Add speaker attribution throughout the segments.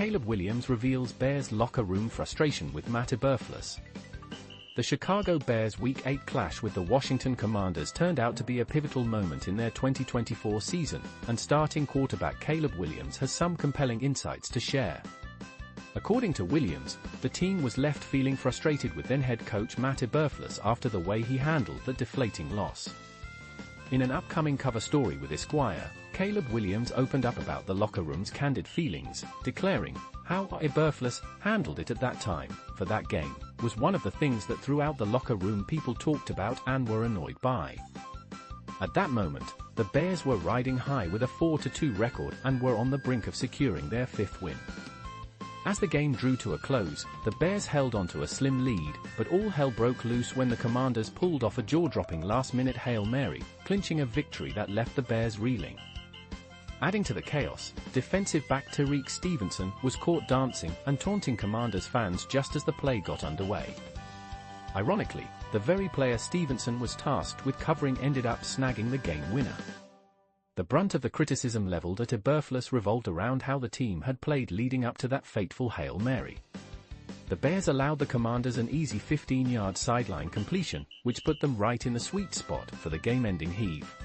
Speaker 1: Caleb Williams reveals Bears locker room frustration with Matt Eberflus. The Chicago Bears' Week 8 clash with the Washington Commanders turned out to be a pivotal moment in their 2024 season, and starting quarterback Caleb Williams has some compelling insights to share. According to Williams, the team was left feeling frustrated with then-head coach Matt Eberflus after the way he handled the deflating loss. In an upcoming cover story with Esquire, Caleb Williams opened up about the locker room's candid feelings, declaring, "How Eberflus handled it at that time, for that game, was one of the things that throughout the locker room people talked about and were annoyed by." At that moment, the Bears were riding high with a 4-2 record and were on the brink of securing their 5th win. As the game drew to a close, the Bears held onto a slim lead, but all hell broke loose when the Commanders pulled off a jaw-dropping last-minute Hail Mary, clinching a victory that left the Bears reeling. Adding to the chaos, defensive back Tariq Stevenson was caught dancing and taunting Commanders fans just as the play got underway. Ironically, the very player Stevenson was tasked with covering ended up snagging the game winner. The brunt of the criticism leveled at Eberflus revolved around how the team had played leading up to that fateful Hail Mary. The Bears allowed the Commanders an easy 15-yard sideline completion, which put them right in the sweet spot for the game-ending heave.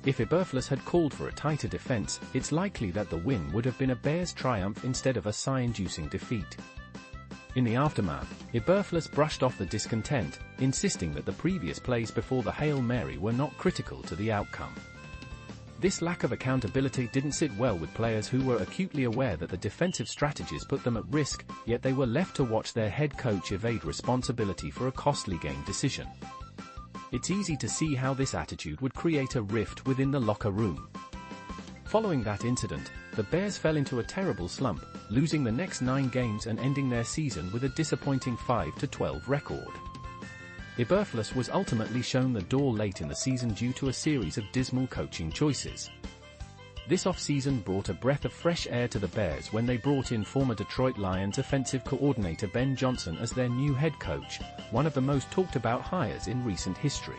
Speaker 1: If Eberflus had called for a tighter defense, it's likely that the win would have been a Bears triumph instead of a sigh-inducing defeat. In the aftermath, Eberflus brushed off the discontent, insisting that the previous plays before the Hail Mary were not critical to the outcome. This lack of accountability didn't sit well with players who were acutely aware that the defensive strategies put them at risk, yet they were left to watch their head coach evade responsibility for a costly game decision. It's easy to see how this attitude would create a rift within the locker room. Following that incident, the Bears fell into a terrible slump, losing the next 9 games and ending their season with a disappointing 5-12 record. Eberflus was ultimately shown the door late in the season due to a series of dismal coaching choices. This offseason brought a breath of fresh air to the Bears when they brought in former Detroit Lions offensive coordinator Ben Johnson as their new head coach, one of the most talked-about hires in recent history.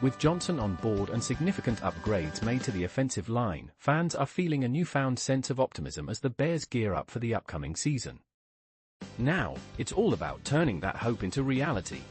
Speaker 1: With Johnson on board and significant upgrades made to the offensive line, fans are feeling a newfound sense of optimism as the Bears gear up for the upcoming season. Now, it's all about turning that hope into reality.